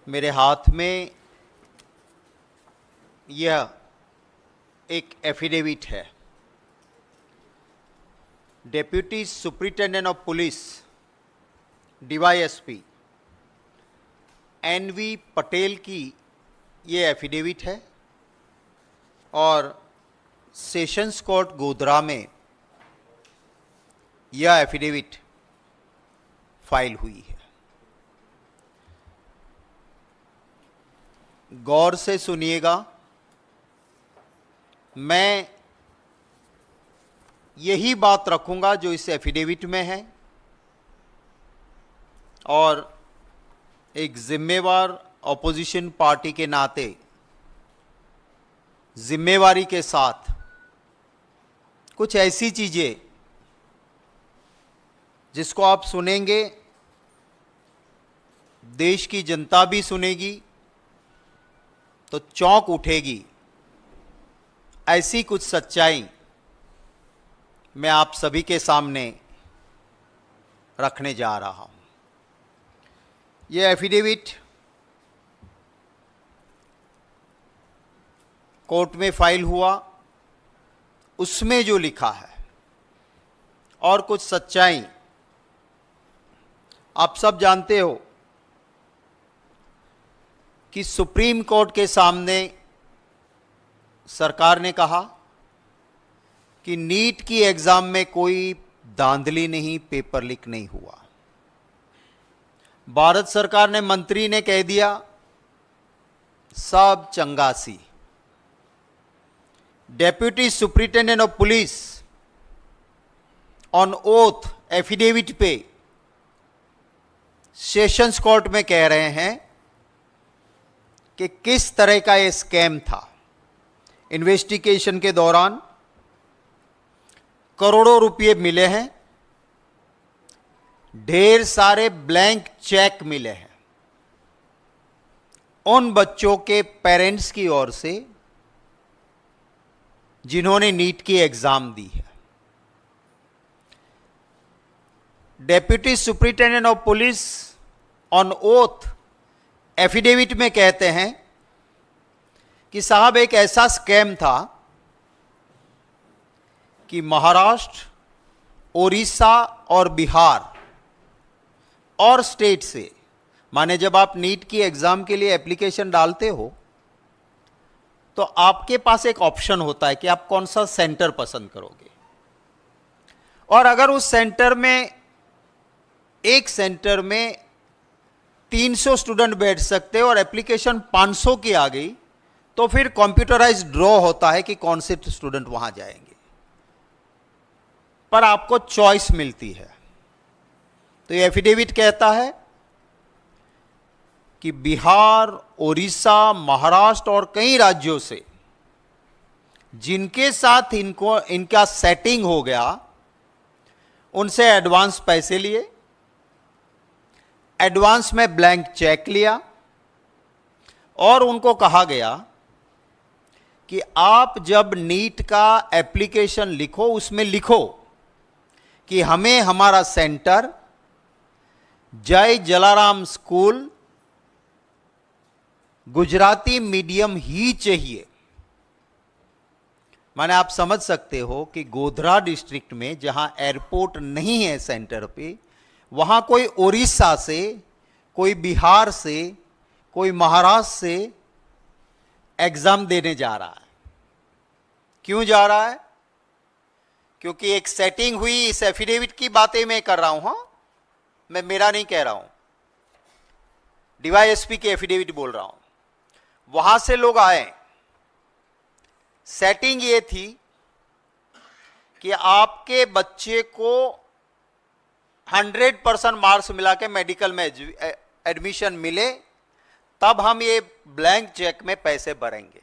मेरे हाथ में यह एक एफिडेविट है। Deputy superintendent of police DYSP NV Patel की ये एफिडेविट है और सेशंस कोर्ट गोधरा में यह एफिडेविट फाइल हुई है। गौर से सुनिएगा, मैं यही बात रखूंगा जो इस एफिडेविट में है और एक जिम्मेवार ऑपोजिशन पार्टी के नाते जिम्मेवारी के साथ कुछ ऐसी चीजें जिसको आप सुनेंगे, देश की जनता भी सुनेगी तो चौंक उठेगी, ऐसी कुछ सच्चाई मैं आप सभी के सामने रखने जा रहा हूं। यह एफिडेविट कोर्ट में फाइल हुआ, उसमें जो लिखा है और कुछ सच्चाई आप सब जानते हो कि सुप्रीम कोर्ट के सामने सरकार ने कहा कि नीट की एग्जाम में कोई धांधली नहीं, पेपर लीक नहीं हुआ। भारत सरकार ने, मंत्री ने कह दिया सब चंगासी। Deputy superintendent of police on oath affidavit पे सेशंस कोर्ट में कह रहे हैं कि किस तरह का ये स्कैम था। इन्वेस्टिगेशन के दौरान करोड़ों रुपए मिले हैं, ढेर सारे ब्लैंक चेक मिले हैं उन बच्चों के पेरेंट्स की ओर से जिन्होंने नीट की एग्जाम दी है। Deputy superintendent of police on oath affidavit में कहते हैं कि साहब एक ऐसा स्कैम था कि महाराष्ट्र, ओडिशा और बिहार और स्टेट से, माने जब आप नीट की एग्जाम के लिए एप्लीकेशन डालते हो तो आपके पास एक ऑप्शन होता है कि आप कौन सा सेंटर पसंद करोगे। और अगर उस सेंटर में, एक सेंटर में 300 स्टूडेंट बैठ सकते और एप्लीकेशन 500 की आ गई तो फिर कंप्यूटराइज्ड ड्रॉ होता है कि कौन से स्टूडेंट वहां जाएंगे, पर आपको चॉइस मिलती है। तो ये एफिडेविट कहता है कि बिहार, ओडिशा, महाराष्ट्र और कई राज्यों से जिनके साथ इनका सेटिंग हो गया, उनसे एडवांस पैसे लिए, एडवांस में ब्लैंक चेक लिया और उनको कहा गया कि आप जब नीट का एप्लीकेशन लिखो उसमें लिखो कि हमें हमारा सेंटर जय जलाराम स्कूल गुजराती मीडियम ही चाहिए। माने आप समझ सकते हो कि गोधरा डिस्ट्रिक्ट में जहां एयरपोर्ट नहीं है सेंटर पे, वहां कोई ओडिशा से, कोई बिहार से, कोई महाराष्ट्र से एग्जाम देने जा रहा है। क्यों जा रहा है? क्योंकि एक सेटिंग हुई। इस एफिडेविट की बातें मैं कर रहा हूं, हाँ, मैं मेरा नहीं कह रहा हूं, डीवाईएसपी की एफिडेविट बोल रहा हूं। वहां से लोग आए, सेटिंग ये थी कि आपके बच्चे को 100% मार्क्स मिला के मेडिकल में एडमिशन मिले, तब हम ये ब्लैंक चेक में पैसे भरेंगे।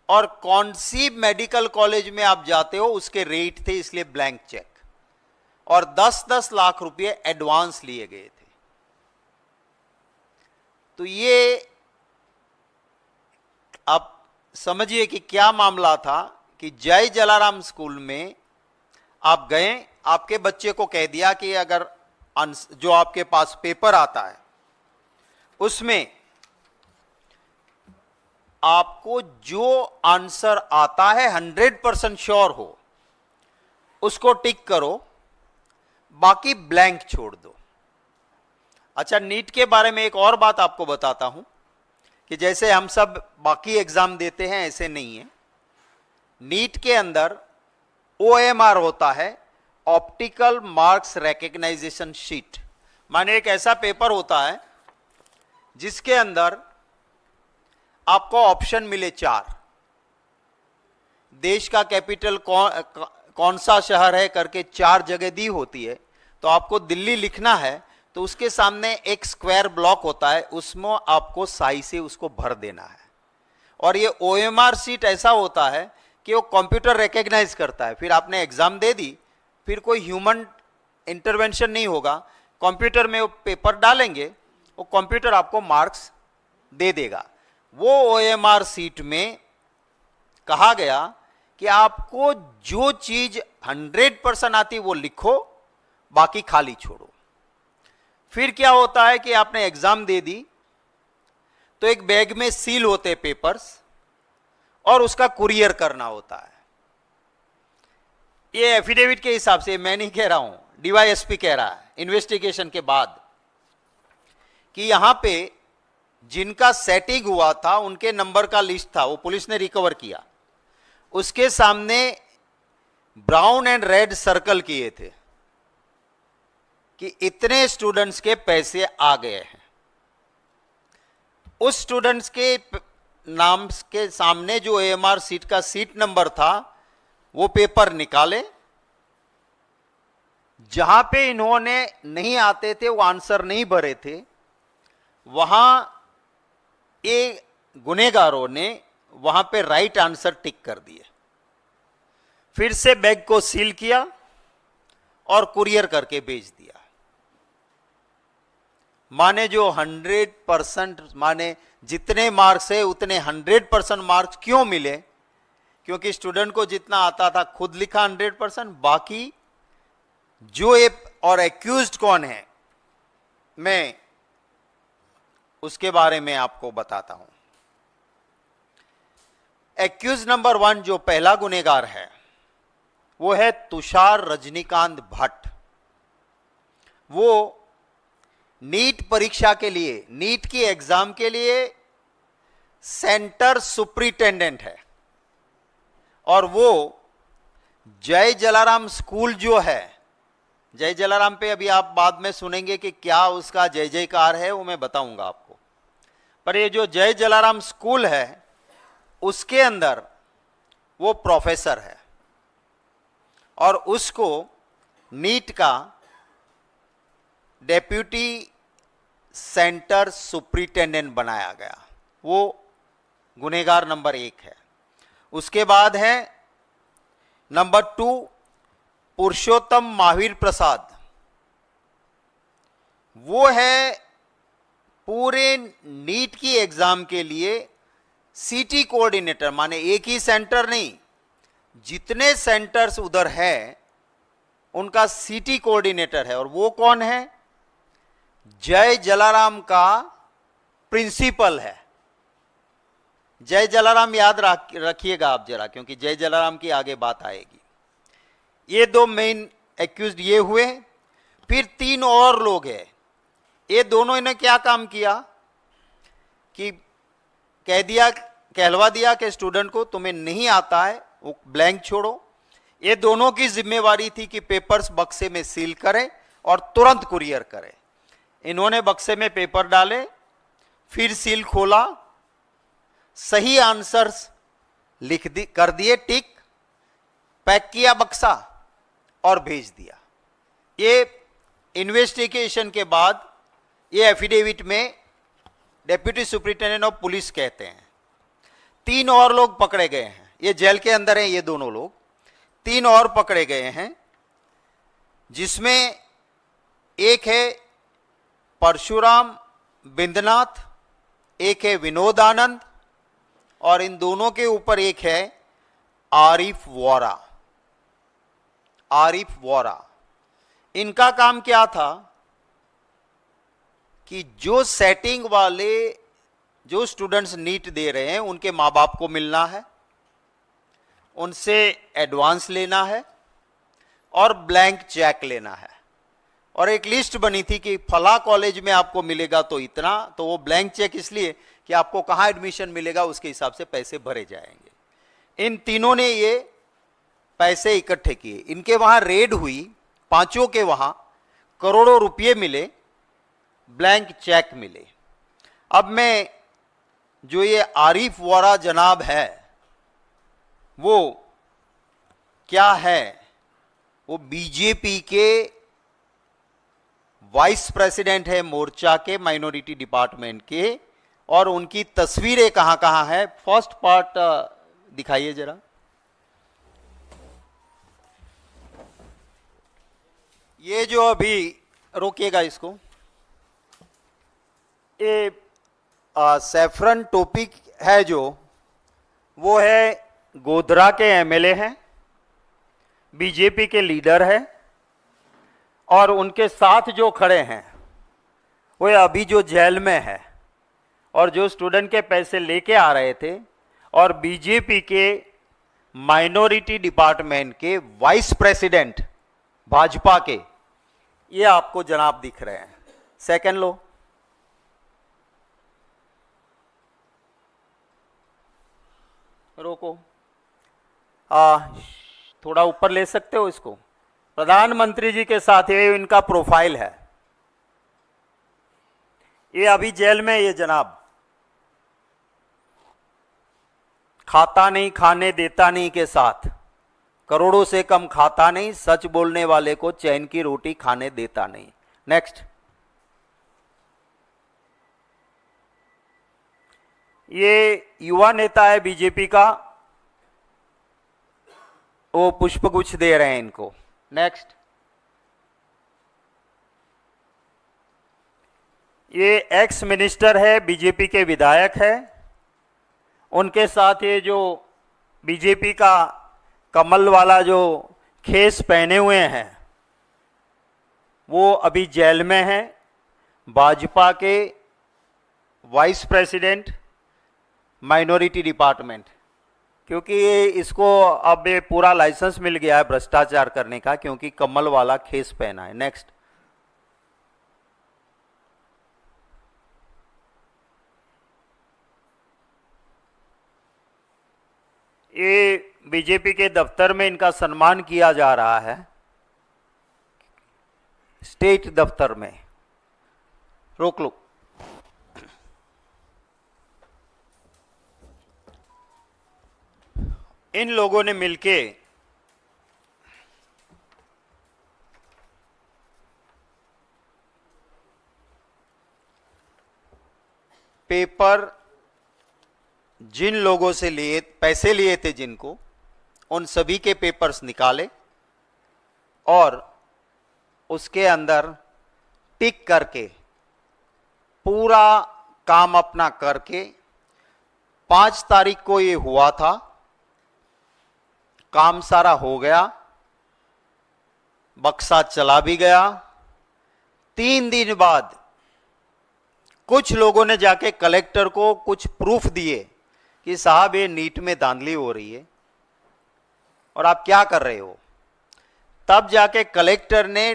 और कौन सी मेडिकल कॉलेज में आप जाते हो उसके रेट थे, इसलिए ब्लैंक चेक। और 10-10 लाख रुपए एडवांस लिए गए थे। तो ये आप समझिए कि क्या मामला था कि जय जलाराम स्कूल में आप गए, आपके बच्चे को कह दिया कि अगर जो आपके पास पेपर आता है उसमें आपको जो आंसर आता है 100% श्योर हो उसको टिक करो, बाकी ब्लैंक छोड़ दो। अच्छा, नीट के बारे में एक और बात आपको बताता हूं कि जैसे हम सब बाकी एग्जाम देते हैं ऐसे नहीं है। नीट के अंदर OMR होता है, ऑप्टिकल मार्क्स रिकग्नाइजेशन शीट, माने एक ऐसा पेपर होता है जिसके अंदर आपको ऑप्शन मिले 4, देश का कैपिटल कौन सा शहर है करके 4 जगह दी होती है। तो आपको दिल्ली लिखना है तो उसके सामने एक स्क्वायर ब्लॉक होता है, उसमें आपको साई से उसको भर देना है। और ये OMR शीट ऐसा होता है कि वो कंप्यूटर रिकग्नाइज करता है। फिर आपने एग्जाम दे दी, फिर कोई ह्यूमन इंटरवेंशन नहीं होगा, कंप्यूटर में वो पेपर डालेंगे, वो कंप्यूटर आपको मार्क्स दे देगा। वो OMR शीट में कहा गया कि आपको जो चीज 100% आती वो लिखो, बाकी खाली छोड़ो। फिर क्या होता है कि आपने एग्जाम दे दी तो एक बैग में सील होते पेपर्स और उसका कुरियर करना होता है। ये एफिडेविट के हिसाब से, मैं नहीं कह रहा हूं, DYSP कह रहा है इन्वेस्टिगेशन के बाद, कि यहां पे जिनका सेटिंग हुआ था उनके नंबर का लिस्ट था, वो पुलिस ने रिकवर किया। उसके सामने ब्राउन एंड रेड सर्कल किए थे कि इतने स्टूडेंट्स के पैसे आ गए हैं। उस स्टूडेंट्स के नाम के सामने जो AMR सीट का सीट नंबर था वो पेपर निकाले, जहां पे इन्होंने नहीं आते थे, वो आंसर नहीं भरे थे, वहां ये गुनेगारों ने वहां पे राइट आंसर टिक कर दिए। फिर से बैग को सील किया और कुरियर करके भेज दिया। माने जो 100%, माने जितने मार्क्स है उतने 100% मार्क्स क्यों मिले? क्योंकि स्टूडेंट को जितना आता था खुद लिखा 100%, बाकी जो और एक्यूज्ड कौन है मैं उसके बारे में आपको बताता हूं। एक्यूज नंबर 1 जो पहला गुनेगार है वो है तुषार रजनीकांत भट्ट। वो नीट परीक्षा के लिए, नीट की एग्जाम के लिए सेंटर सुपरिटेंडेंट है। और वो जय जलाराम स्कूल जो है, जय जलाराम पे अभी आप बाद में सुनेंगे कि क्या उसका जय जयकार है, वो मैं बताऊंगा आपको। पर ये जो जय जलाराम स्कूल है उसके अंदर वो प्रोफेसर है और उसको नीट का डेप्यूटी सेंटर सुपरिटेंडेंट बनाया गया। वो गुनेगार नंबर 1 है। उसके बाद है नंबर 2 पुरुषोत्तम महावीर प्रसाद। वो है पूरे नीट की एग्जाम के लिए सिटी कोऑर्डिनेटर, माने एक ही सेंटर नहीं, जितने सेंटर्स उधर है उनका सिटी कोऑर्डिनेटर है। और वो कौन है? जय जलाराम का प्रिंसिपल है। जय जलाराम याद रखिएगा आप जरा, क्योंकि जय जलाराम की आगे बात आएगी। ये 2 मेन एक्यूज्ड ये हुए। फिर 3 और लोग हैं। ये दोनों ने क्या काम किया कि कहलवा दिया कि स्टूडेंट को तुम्हें नहीं आता है वो ब्लैंक छोड़ो। ये दोनों की जिम्मेवारी थी कि पेपर्स बक्से में सील करें और तुरंत कुरियर करें। इन्होंने बक्से में पेपर डाले, फिर सील खोला, सही आंसर्स कर दिए टिक, पैक किया बक्सा और भेज दिया। ये इन्वेस्टिगेशन के बाद ये एफिडेविट में डेप्यूटी सुपरिटेंडेंट ऑफ पुलिस कहते हैं। 3 और लोग पकड़े गए हैं। ये जेल के अंदर हैं ये दोनों लोग। 3 और पकड़े गए हैं, जिसमें एक है परशुराम बिंदनाथ, एक है विनोद आनंद और इन दोनों के ऊपर एक है आरिफ वोरा। आरिफ वोरा, इनका काम क्या था कि जो सेटिंग वाले जो स्टूडेंट्स नीट दे रहे हैं उनके माँ बाप को मिलना है, उनसे एडवांस लेना है और ब्लैंक चेक लेना है। और एक लिस्ट बनी थी कि फला कॉलेज में आपको मिलेगा तो इतना, तो वो ब्लैंक चेक इसलिए कि आपको कहाँ एडमिशन मिलेगा उसके हिसाब से पैसे भरे जाएंगे। इन तीनों ने ये पैसे इकट्ठे किए, इनके वहां रेड हुई, पांचों के वहां करोड़ों रुपए मिले, ब्लैंक चेक मिले। अब मैं जो ये आरिफ वोरा जनाब है वो क्या है, वो बीजेपी के वाइस प्रेसिडेंट है मोर्चा के माइनॉरिटी डिपार्टमेंट के, और उनकी तस्वीरें कहां कहां है। फर्स्ट पार्ट दिखाइए जरा। ये जो अभी रोकिएगा इसको, ये सैफरन टोपी है जो, वो है गोधरा के एमएलए हैं, बीजेपी के लीडर है, और उनके साथ जो खड़े हैं वो अभी जो जेल में है और जो स्टूडेंट के पैसे लेके आ रहे थे, और बीजेपी के माइनॉरिटी डिपार्टमेंट के वाइस प्रेसिडेंट भाजपा के, ये आपको जनाब दिख रहे हैं। सेकंड लो। रोको, थोड़ा ऊपर ले सकते हो इसको। प्रधानमंत्री जी के साथ ये इनका प्रोफाइल है। ये अभी जेल में, ये जनाब खाता नहीं, खाने देता नहीं के साथ, करोड़ों से कम खाता नहीं, सच बोलने वाले को चैन की रोटी खाने देता नहीं। नेक्स्ट। ये युवा नेता है बीजेपी का, वो पुष्पगुच्छ दे रहे हैं इनको। नेक्स्ट। ये एक्स मिनिस्टर है, बीजेपी के विधायक है, उनके साथ ये जो बीजेपी का कमल वाला जो खेस पहने हुए हैं वो अभी जेल में है। भाजपा के वाइस प्रेसिडेंट माइनॉरिटी डिपार्टमेंट, क्योंकि ये इसको अब ये पूरा लाइसेंस मिल गया है भ्रष्टाचार करने का, क्योंकि कमल वाला खेस पहना है। नेक्स्ट। ये बीजेपी के दफ्तर में इनका सम्मान किया जा रहा है, स्टेट दफ्तर में। रोक लो। इन लोगों ने मिलके पेपर जिन लोगों से लिए पैसे लिए थे, जिनको, उन सभी के पेपर्स निकाले और उसके अंदर टिक करके पूरा काम अपना करके 5 तारीख को ये हुआ था, काम सारा हो गया, बक्सा चला भी गया। 3 दिन बाद कुछ लोगों ने जाके कलेक्टर को कुछ प्रूफ दिए कि साहब ये नीट में धांधली हो रही है और आप क्या कर रहे हो। तब जाके कलेक्टर ने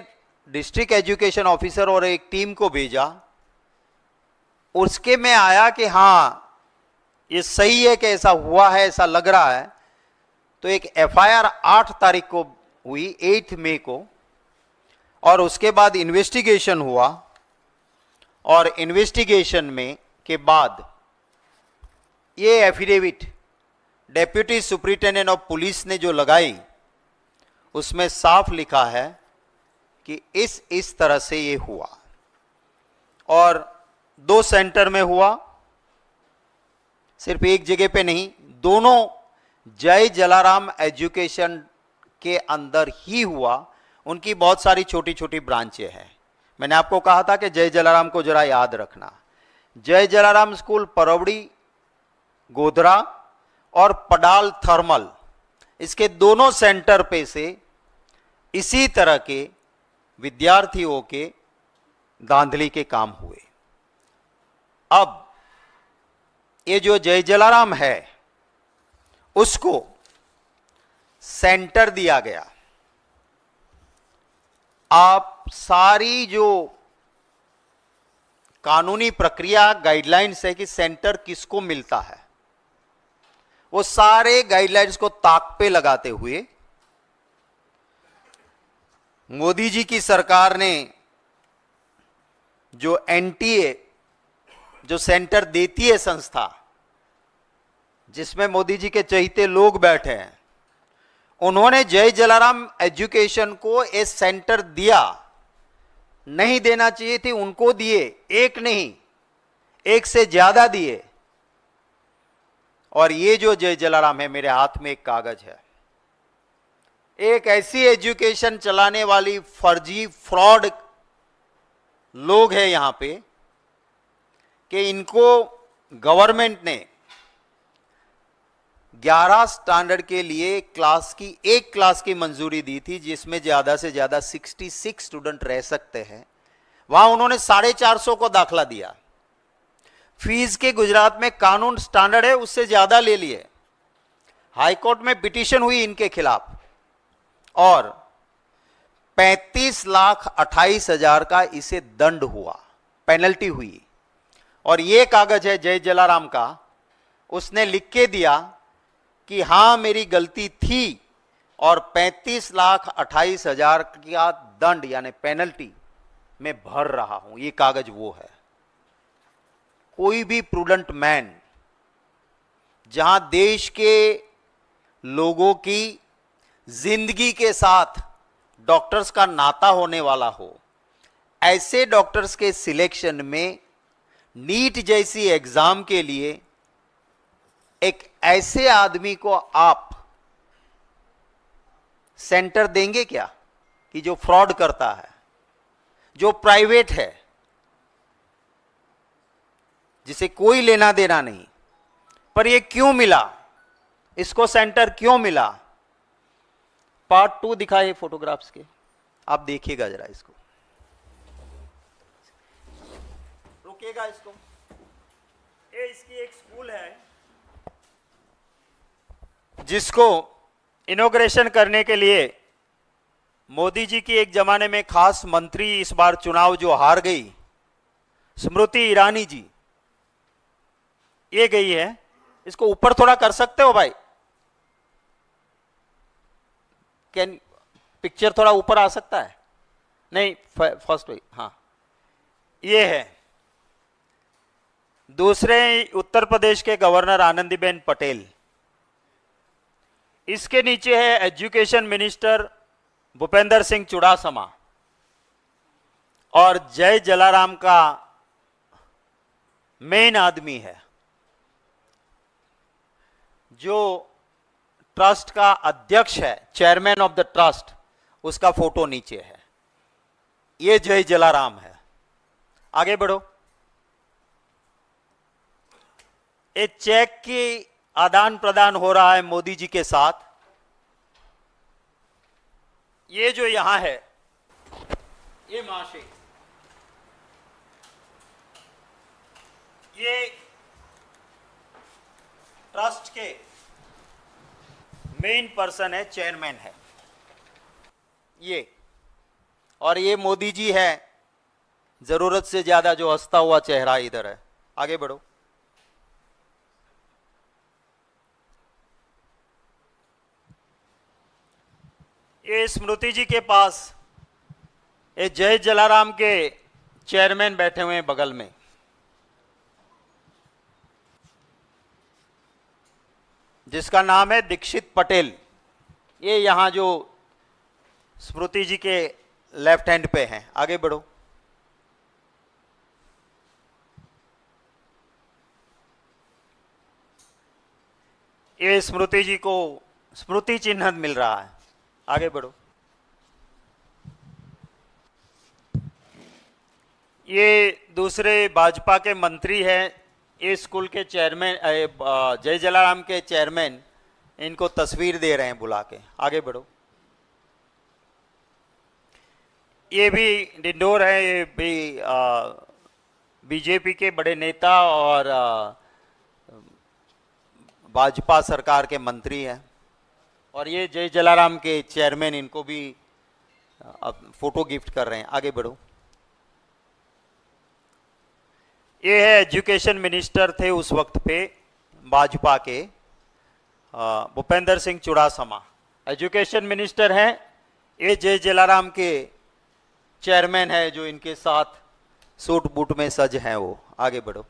डिस्ट्रिक्ट एजुकेशन ऑफिसर और एक टीम को भेजा, उसके में आया कि हाँ ये सही है कि ऐसा हुआ है, ऐसा लग रहा है। तो एक एफआईआर 8 तारीख को हुई, 8 मई को, और उसके बाद इन्वेस्टिगेशन हुआ, और इन्वेस्टिगेशन में के बाद ये affidavit deputy superintendent of police ने जो लगाई, उसमें साफ लिखा है कि इस तरह से ये हुआ, और 2 सेंटर में हुआ, सिर्फ एक जगह पे नहीं, दोनों जय जलाराम एजुकेशन के अंदर ही हुआ। उनकी बहुत सारी छोटी छोटी ब्रांचें हैं। मैंने आपको कहा था कि जय जलाराम को जरा याद रखना। जय जलाराम स्कूल परवड़ी, गोधरा और पडाल थर्मल, इसके दोनों सेंटर पे से इसी तरह के विद्यार्थियों के धांधली के काम हुए। अब ये जो जय जलाराम है उसको सेंटर दिया गया। आप सारी जो कानूनी प्रक्रिया गाइडलाइंस है कि सेंटर किसको मिलता है, वो सारे गाइडलाइंस को ताक पे लगाते हुए मोदी जी की सरकार ने जो एनटीए, जो सेंटर देती है संस्था, जिसमें मोदी जी के चहेते लोग बैठे हैं, उन्होंने जय जलाराम एजुकेशन को एक सेंटर दिया। नहीं देना चाहिए थी, उनको दिए। एक नहीं, एक से ज्यादा दिए। और ये जो जय जलाराम है, मेरे हाथ में एक कागज है, एक ऐसी एजुकेशन चलाने वाली फर्जी फ्रॉड लोग हैं यहां पे कि इनको गवर्नमेंट ने 11 स्टैंडर्ड के लिए एक क्लास की मंजूरी दी थी, जिसमें ज्यादा से ज्यादा 66 स्टूडेंट रह सकते हैं। वहां उन्होंने 450 को दाखला दिया। फीस के गुजरात में कानून स्टैंडर्ड है, उससे ज्यादा ले लिए। हाईकोर्ट में पिटीशन हुई इनके खिलाफ और 35,28,000 का इसे दंड हुआ, पेनल्टी हुई। और यह कागज है जय जलाराम का, उसने लिख के दिया कि हां मेरी गलती थी और 35,28,000 का दंड यानी पेनल्टी मैं भर रहा हूं। यह कागज वो है। कोई भी प्रूडेंट मैन, जहां देश के लोगों की जिंदगी के साथ डॉक्टर्स का नाता होने वाला हो, ऐसे डॉक्टर्स के सिलेक्शन में नीट जैसी एग्जाम के लिए एक ऐसे आदमी को आप सेंटर देंगे क्या कि जो फ्रॉड करता है, जो प्राइवेट है, जिसे कोई लेना देना नहीं। पर ये क्यों मिला, इसको सेंटर क्यों मिला? पार्ट 2 दिखाए फोटोग्राफ्स के, आप देखिएगा जरा इसको, रुकिएगा इसको। ये इसकी एक स्कूल है जिसको इनॉग्रेशन करने के लिए मोदी जी की एक जमाने में खास मंत्री, इस बार चुनाव जो हार गई, स्मृति ईरानी जी, ये गई है। इसको ऊपर थोड़ा कर सकते हो भाई? कैन पिक्चर थोड़ा ऊपर आ सकता है? नहीं, फर्स्ट वही, हाँ ये है। दूसरे उत्तर प्रदेश के गवर्नर आनंदीबेन पटेल। इसके नीचे है एजुकेशन मिनिस्टर भूपेंद्र सिंह चुड़ासमा। और जय जलाराम का मेन आदमी है, जो ट्रस्ट का अध्यक्ष है, चेयरमैन ऑफ द ट्रस्ट, उसका फोटो नीचे है। ये जय जलाराम है। आगे बढ़ो। एक चेक की आदान प्रदान हो रहा है मोदी जी के साथ। ये जो यहां है, ये महाशय, ये ट्रस्ट के मेन पर्सन है, चेयरमैन है ये। और ये मोदी जी है, जरूरत से ज्यादा जो हंसता हुआ चेहरा इधर है। आगे बढ़ो। ये स्मृति जी के पास ये जय जलाराम के चेयरमैन बैठे हुए हैं बगल में। जिसका नाम है दीक्षित पटेल। ये यहां जो स्मृति जी के लेफ्ट हैंड पे हैं। आगे बढ़ो। ये स्मृति जी को स्मृति चिन्ह मिल रहा है। आगे बढ़ो। ये दूसरे भाजपा के मंत्री हैं, ये स्कूल के चेयरमैन, जय जलाराम के चेयरमैन इनको तस्वीर दे रहे हैं बुला के। आगे बढ़ो। ये भी डिंडोर है, ये भी बीजेपी के बड़े नेता और भाजपा सरकार के मंत्री हैं, और ये जय जलाराम के चेयरमैन इनको भी अब फोटो गिफ्ट कर रहे हैं। आगे बढ़ो। ये है एजुकेशन मिनिस्टर थे उस वक्त पे भाजपा के भूपेंद्र सिंह चुड़ासमा एजुकेशन मिनिस्टर हैं। ये जय जलाराम के चेयरमैन है जो इनके साथ सूट बूट में सज हैं वो। आगे बढ़ो।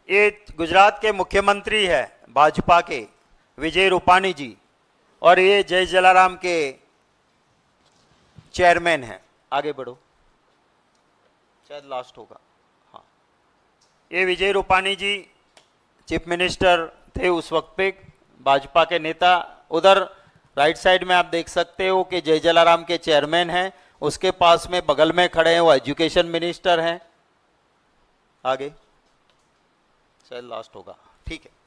ये गुजरात के मुख्यमंत्री है भाजपा के विजय रूपाणी जी, और ये जय जलाराम के चेयरमैन हैं। आगे बढ़ो, शायद लास्ट होगा। हाँ, ये विजय रूपाणी जी चीफ मिनिस्टर थे उस वक्त पे, भाजपा के नेता। उधर राइट साइड में आप देख सकते हो कि जय जलाराम के चेयरमैन हैं, उसके पास में बगल में खड़े हैं वो एजुकेशन मिनिस्टर हैं। आगे, शायद लास्ट होगा, ठीक है।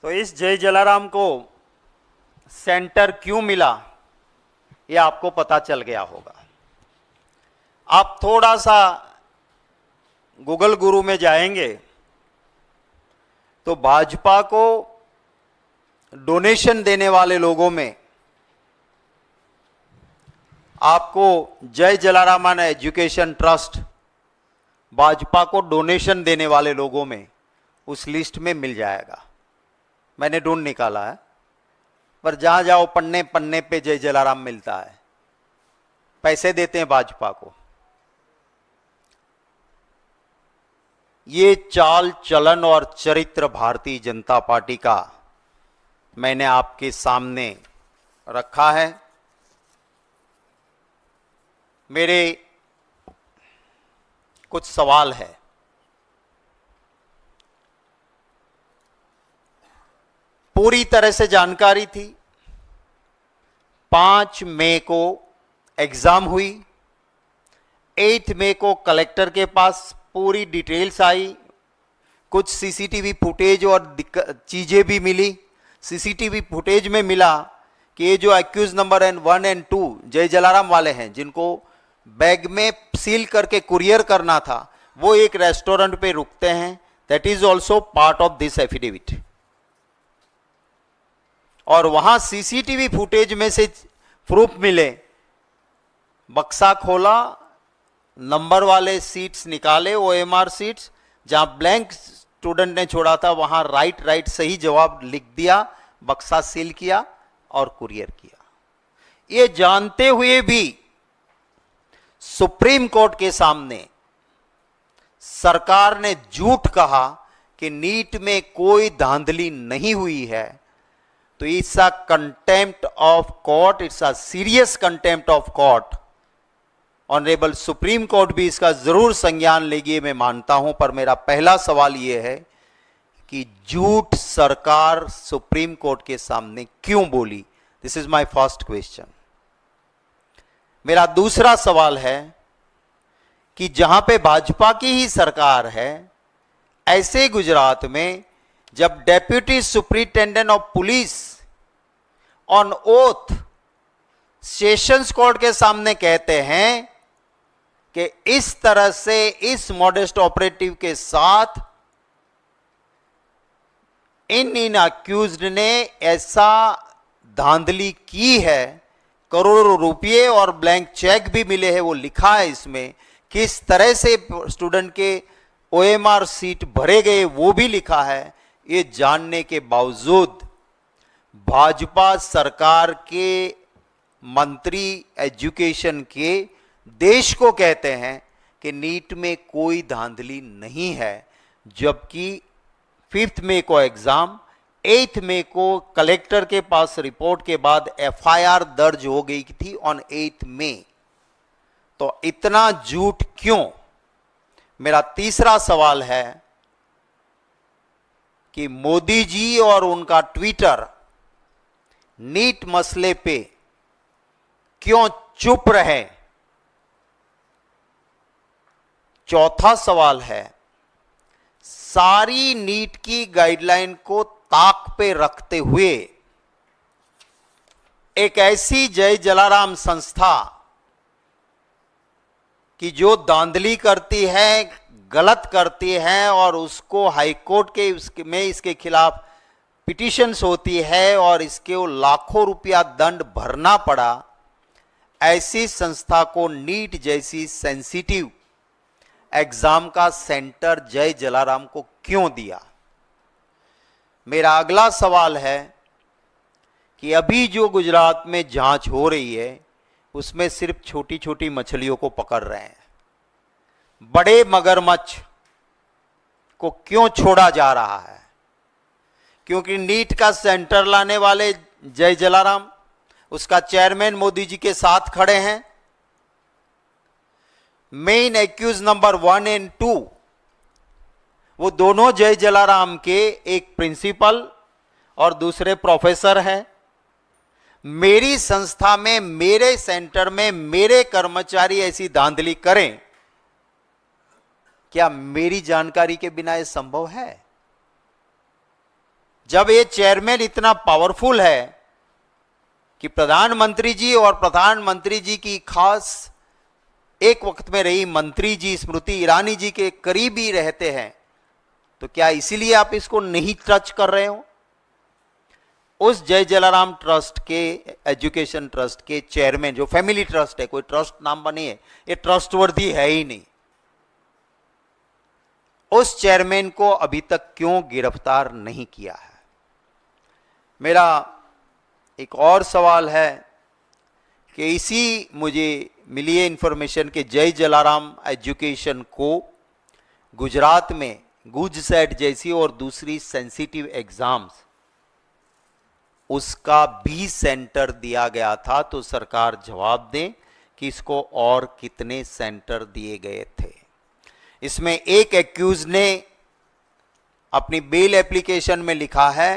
तो इस जय जलाराम को सेंटर क्यों मिला ये आपको पता चल गया होगा। आप थोड़ा सा गूगल गुरु में जाएंगे तो भाजपा को डोनेशन देने वाले लोगों में आपको जय जलारामन एजुकेशन ट्रस्ट भाजपा को डोनेशन देने वाले लोगों में उस लिस्ट में मिल जाएगा। मैंने ढूंढ निकाला है, पर जहां जाओ पन्ने पन्ने पे जय जलाराम मिलता है। पैसे देते हैं भाजपा को। ये चाल चलन और चरित्र भारतीय जनता पार्टी का मैंने आपके सामने रखा है। मेरे कुछ सवाल है। पूरी तरह से जानकारी थी। 5 मई को एग्जाम हुई, 8 मई को कलेक्टर के पास पूरी डिटेल्स आई, कुछ सीसीटीवी फुटेज और चीजें भी मिली। सीसीटीवी फुटेज में मिला कि ये जो एक्यूज नंबर 1 और 2 जय जलाराम वाले हैं, जिनको बैग में सील करके कुरियर करना था, वो एक रेस्टोरेंट पे रुकते हैं। That is also part of this affidavit. और वहां सीसीटीवी फुटेज में से प्रूफ मिले। बक्सा खोला, नंबर वाले सीट्स निकाले, ओएमआर सीट्स, जहां ब्लैंक स्टूडेंट ने छोड़ा था वहां राइट सही जवाब लिख दिया, बक्सा सील किया और कुरियर किया। ये जानते हुए भी सुप्रीम कोर्ट के सामने सरकार ने झूठ कहा कि नीट में कोई धांधली नहीं हुई है। तो it's a contempt of court, it's a serious contempt of court. Honourable supreme court भी इसका जरूर संज्ञान लेगी, मैं मानता हूं। पर मेरा पहला सवाल यह है कि झूठ सरकार सुप्रीम कोर्ट के सामने क्यों बोली? This is my first question. मेरा दूसरा सवाल है कि जहां पे भाजपा की ही सरकार है, ऐसे गुजरात में जब deputy superintendent of police on oath sessions court के सामने कहते हैं कि इस तरह से इस मॉडेस्ट ऑपरेटिव के साथ इन अक्यूज्ड ने ऐसा धांधली की है, करोड़ों रुपये और ब्लैंक चेक भी मिले हैं, वो लिखा है इसमें, किस तरह से स्टूडेंट के ओएमआर सीट भरे गए वो भी लिखा है। ये जानने के बावजूद भाजपा सरकार के मंत्री एजुकेशन के देश को कहते हैं कि नीट में कोई धांधली नहीं है, जबकि 5 मई को एग्जाम, 8 मई को कलेक्टर के पास रिपोर्ट के बाद एफआईआर दर्ज हो गई थी ऑन 8 मई। तो इतना झूठ क्यों? मेरा तीसरा सवाल है कि मोदी जी और उनका ट्विटर नीट मसले पे क्यों चुप रहे? चौथा सवाल है, सारी नीट की गाइडलाइन को ताक पे रखते हुए एक ऐसी जय जलाराम संस्था कि जो धांधली करती है, गलत करती है और उसको हाईकोर्ट के में इसके खिलाफ पिटीशंस होती है और इसके वो लाखों रुपया दंड भरना पड़ा, ऐसी संस्था को नीट जैसी सेंसिटिव एग्जाम का सेंटर जय जलाराम को क्यों दिया? मेरा अगला सवाल है कि अभी जो गुजरात में जांच हो रही है उसमें सिर्फ छोटी छोटी मछलियों को पकड़ रहे हैं, बड़े मगरमच्छ को क्यों छोड़ा जा रहा है? क्योंकि नीट का सेंटर लाने वाले जय जलाराम, उसका चेयरमैन मोदी जी के साथ खड़े हैं। मेन एक्यूज नंबर 1 और 2 वो दोनों जय जलाराम के एक प्रिंसिपल और दूसरे प्रोफेसर हैं। मेरी संस्था में, मेरे सेंटर में मेरे कर्मचारी ऐसी धांधली करें, क्या मेरी जानकारी के बिना यह संभव है? जब ये चेयरमैन इतना पावरफुल है कि प्रधानमंत्री जी और प्रधानमंत्री जी की खास एक वक्त में रही मंत्री जी स्मृति ईरानी जी के करीब ही रहते हैं, तो क्या इसीलिए आप इसको नहीं टच कर रहे हो? उस जय जलाराम ट्रस्ट के, एजुकेशन ट्रस्ट के चेयरमैन, जो फैमिली ट्रस्ट है, कोई ट्रस्ट नाम बनी है, ये ट्रस्टवर्दी है ही नहीं, उस चेयरमैन को अभी तक क्यों गिरफ्तार नहीं किया है? मेरा एक और सवाल है कि इसी मुझे मिली है इंफॉर्मेशन कि जय जलाराम एजुकेशन को गुजरात में गुजसेट जैसी और दूसरी सेंसिटिव एग्जाम्स, उसका भी सेंटर दिया गया था। तो सरकार जवाब दें कि इसको और कितने सेंटर दिए गए थे। इसमें एक एक्यूज ने अपनी बेल एप्लीकेशन में लिखा है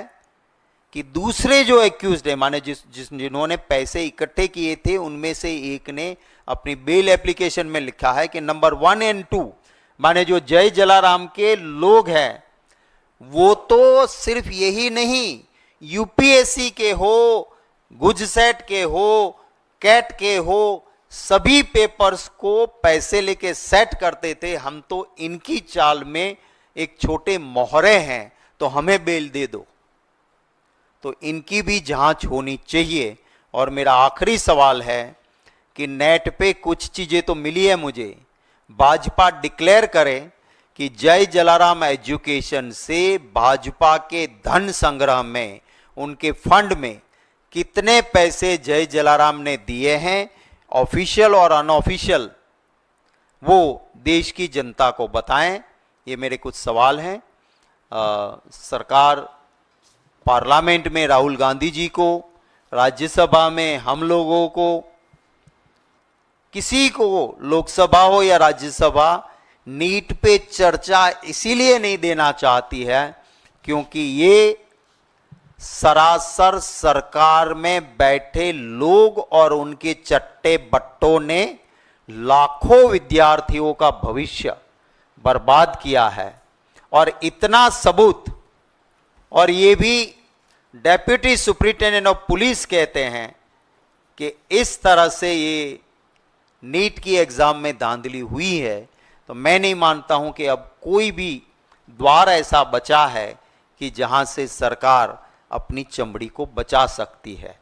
कि दूसरे जो एक्यूज्ड है, माने जिन्होंने पैसे इकट्ठे किए थे, उनमें से एक ने अपनी बेल एप्लीकेशन में लिखा है कि नंबर 1 और 2, माने जो जय जलाराम के लोग हैं, वो तो सिर्फ यही नहीं, यूपीएससी के हो, गुजसेट के हो, कैट के हो, सभी पेपर्स को पैसे लेके सेट करते थे। हम तो इनकी चाल में एक छोटे मोहरे हैं, तो हमें बेल दे दो। तो इनकी भी जांच होनी चाहिए। और मेरा आखिरी सवाल है कि नेट पे कुछ चीजें तो मिली है मुझे, भाजपा डिक्लेयर करे कि जय जलाराम एजुकेशन से भाजपा के धन संग्रह में, उनके फंड में कितने पैसे जय जलाराम ने दिए हैं, ऑफिशियल और अनऑफिशियल, वो देश की जनता को बताएं। ये मेरे कुछ सवाल हैं। सरकार, पार्लियामेंट में राहुल गांधी जी को, राज्यसभा में हम लोगों को, किसी को, लोकसभा हो या राज्यसभा, नीट पे चर्चा इसीलिए नहीं देना चाहती है क्योंकि ये सरासर सरकार में बैठे लोग और उनके चट्टे बट्टों ने लाखों विद्यार्थियों का भविष्य बर्बाद किया है। और इतना सबूत, और ये भी डेप्यूटी सुप्रिंटेंडेंट ऑफ पुलिस कहते हैं कि इस तरह से ये नीट की एग्जाम में धांधली हुई है, तो मैं नहीं मानता हूं कि अब कोई भी द्वार ऐसा बचा है कि जहां से सरकार अपनी चमड़ी को बचा सकती है।